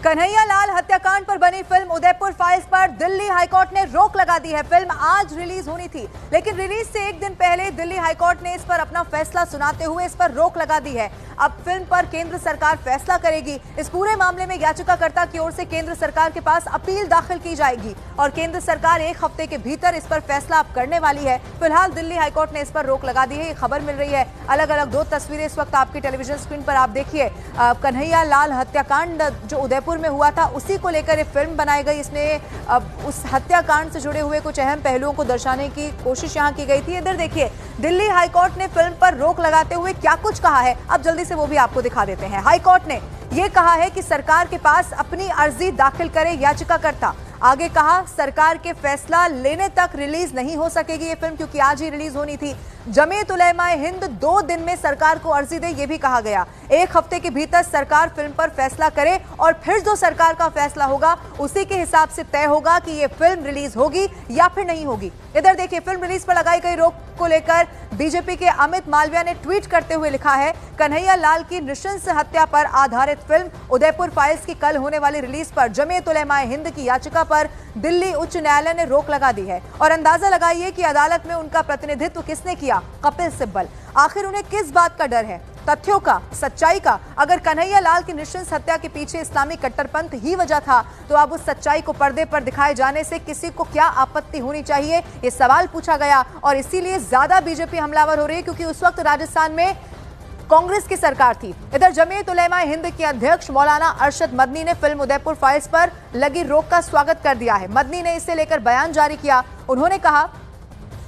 कन्हैया लाल हत्याकांड पर बनी फिल्म उदयपुर फाइल्स पर दिल्ली हाईकोर्ट ने रोक लगा दी है। फिल्म आज रिलीज होनी थी, लेकिन रिलीज से एक दिन पहले दिल्ली हाईकोर्ट ने इस पर अपना फैसला सुनाते हुए इस पर रोक लगा दी है। अब फिल्म पर केंद्र सरकार फैसला करेगी। इस पूरे मामले में याचिकाकर्ता की ओर से केंद्र सरकार के पास अपील दाखिल की जाएगी और केंद्र सरकार एक हफ्ते के भीतर इस पर फैसला अब करने वाली है। फिलहाल दिल्ली हाईकोर्ट ने इस पर रोक लगा दी है। ये खबर मिल रही है। अलग अलग दो तस्वीरें इस वक्त आपकी टेलीविजन स्क्रीन पर आप देखिए। कन्हैया लाल हत्याकांड जो उदयपुर में हुआ था उसी को लेकर ये फिल्म बनाई गई। इसमें उस हत्याकांड से जुड़े हुए कुछ अहम पहलुओं को दर्शाने की कोशिश यहाँ की गई थी। इधर देखिए, दिल्ली हाईकोर्ट ने फिल्म पर रोक लगाते हुए क्या कुछ कहा है, अब जल्दी से वो भी आपको दिखा देते हैं। हाईकोर्ट ने ये कहा है कि सरकार के पास अपनी अर्जी दाखिल करे याचिकाकर्ता। आगे कहा, सरकार के फैसला लेने तक रिलीज नहीं हो सकेगी ये फिल्म, क्योंकि आज ही रिलीज होनी थी। जमीयत उलेमाए हिंद 2 दिन में सरकार को अर्जी दे, ये भी कहा गया। एक हफ्ते के भीतर सरकार फिल्म पर फैसला करे और फिर जो सरकार का फैसला होगा उसी के हिसाब से तय होगा कि ये फिल्म रिलीज होगी या फिर नहीं होगी। इधर देखिए, फिल्म रिलीज पर लगाई गई रोक को लेकर बीजेपी के अमित मालविया ने ट्वीट करते हुए लिखा है, कन्हैया लाल की नृशंस हत्या पर आधारित फिल्म उदयपुर फाइल्स की कल होने वाली रिलीज पर जमीयत उलेमाए हिंद की याचिका पर दिल्ली उच्च न्यायालय ने रोक लगा दी है। और अंदाजा लगाइए कि अदालत में उनका प्रतिनिधित्व किसने किया? कपिल सिब्बल। आखिर उन्हें किस बात का डर है? तथ्यों का, सच्चाई का? अगर कन्हैया लाल की नृशंस हत्या के पीछे इस्लामी कट्टरपंथ ही वजह था तो अब उस सच्चाई को पर्दे पर दिखाए जाने से किसी को क्या आपत्ति होनी चाहिए, ये सवाल पूछा गया। और इसीलिए ज्यादा बीजेपी हमलावर हो रही है क्योंकि उस वक्त राजस्थान में कांग्रेस की सरकार थी। इधर जमीयत उलेमाए हिंद के अध्यक्ष मौलाना अरशद मदनी ने फिल्म उदयपुर फाइल्स पर लगी रोक का स्वागत कर दिया है। मदनी ने इसे लेकर बयान जारी किया। उन्होंने कहा,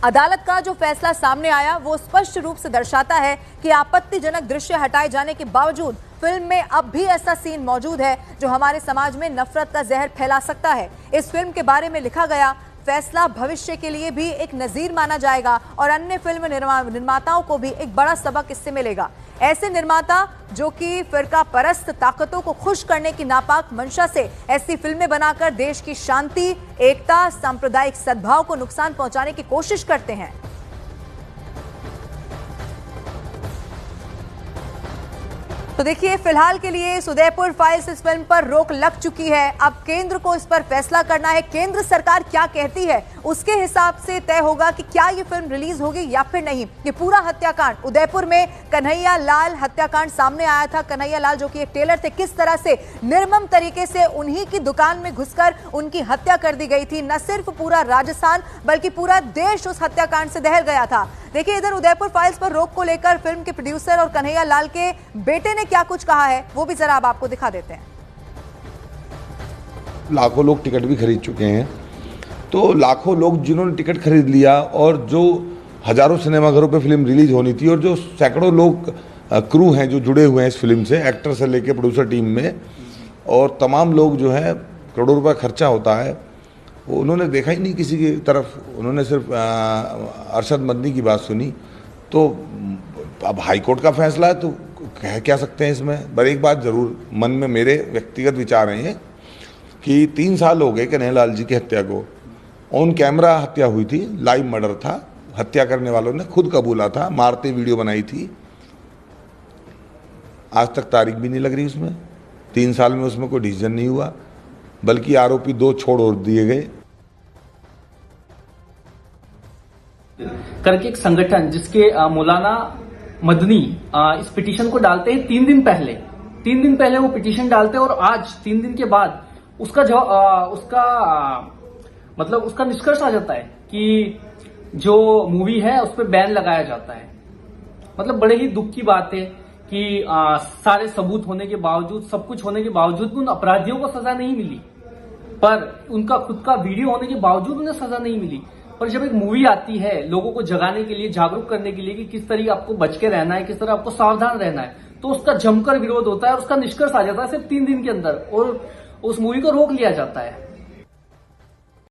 अदालत का जो फैसला सामने आया वो स्पष्ट रूप से दर्शाता है कि आपत्तिजनक दृश्य हटाए जाने के बावजूद फिल्म में अब भी ऐसा सीन मौजूद है जो हमारे समाज में नफरत का जहर फैला सकता है। इस फिल्म के बारे में लिखा गया फैसला भविष्य के लिए भी एक नजीर माना जाएगा और अन्य फिल्म निर्माताओं को भी एक बड़ा सबक इससे मिलेगा। ऐसे निर्माता जो कि फिरका परस्त ताकतों को खुश करने की नापाक मंशा से ऐसी फिल्में बनाकर देश की शांति, एकता, सांप्रदायिक सद्भाव को नुकसान पहुंचाने की कोशिश करते हैं। तो देखिए, फिलहाल के लिए इस उदयपुर फाइल्स इस फिल्म पर रोक लग चुकी है। अब केंद्र को इस पर फैसला करना है। केंद्र सरकार क्या कहती है उसके हिसाब से तय होगा कि क्या ये फिल्म रिलीज होगी या फिर नहीं। ये पूरा हत्याकांड उदयपुर में कन्हैया लाल हत्याकांड सामने आया था। कन्हैया लाल जो कि एक टेलर थे, किस तरह से निर्मम तरीके से उन्हीं की दुकान में घुसकर उनकी हत्या कर दी गई थी। न सिर्फ पूरा राजस्थान बल्कि पूरा देश उस हत्याकांड से दहल गया था। देखिए, इधर उदयपुर फाइल्स पर रोक को लेकर फिल्म के प्रोड्यूसर और कन्हैया लाल के बेटे ने क्या कुछ कहा है वो भी जरा अब आपको दिखा देते हैं। लाखों लोग टिकट भी खरीद चुके हैं, तो लाखों लोग जिन्होंने टिकट खरीद लिया और जो हजारों सिनेमाघरों पे फिल्म रिलीज होनी थी और जो सैकड़ों लोग क्रू हैं जो जुड़े हुए हैं इस फिल्म से, एक्टर से लेके प्रोड्यूसर टीम में, और तमाम लोग जो है करोड़ों रुपए खर्चा होता है, वो उन्होंने देखा ही नहीं किसी की तरफ। उन्होंने सिर्फ अरशद मदनी की बात सुनी। तो अब हाईकोर्ट का फैसला है तो कह क्या सकते हैं इसमें। पर एक बात जरूर मन में मेरे व्यक्तिगत विचार हैं कि 3 साल हो गए कन्हैया लाल जी की हत्या को। ऑन कैमरा हत्या हुई थी, लाइव मर्डर था, हत्या करने वालों ने खुद कबूला था, मारते वीडियो बनाई थी। आज तक तारीख भी नहीं लग रही उसमें। 3 साल में उसमें कोई डिसीजन नहीं हुआ, बल्कि आरोपी 2 छोड़ और दिए गए। करके एक संगठन जिसके मौलाना मदनी इस पिटीशन को डालते हैं 3 दिन पहले। 3 दिन पहले वो पिटीशन डालते हैं और आज 3 दिन के बाद उसका उसका निष्कर्ष आ जाता है कि जो मूवी है उस पर बैन लगाया जाता है। मतलब बड़े ही दुख की बात है कि सारे सबूत होने के बावजूद, सब कुछ होने के बावजूद उन अपराधियों को सजा नहीं मिली, पर उनका खुद का वीडियो होने के बावजूद उन्हें सजा नहीं मिली। पर जब एक मूवी आती है लोगों को जगाने के लिए, जागरूक करने के लिए कि किस तरह आपको बच के रहना है, किस तरह आपको सावधान रहना है, तो उसका जमकर विरोध होता है और उसका निष्कर्ष आ जाता है सिर्फ 3 दिन के अंदर और उस मूवी को रोक लिया जाता है।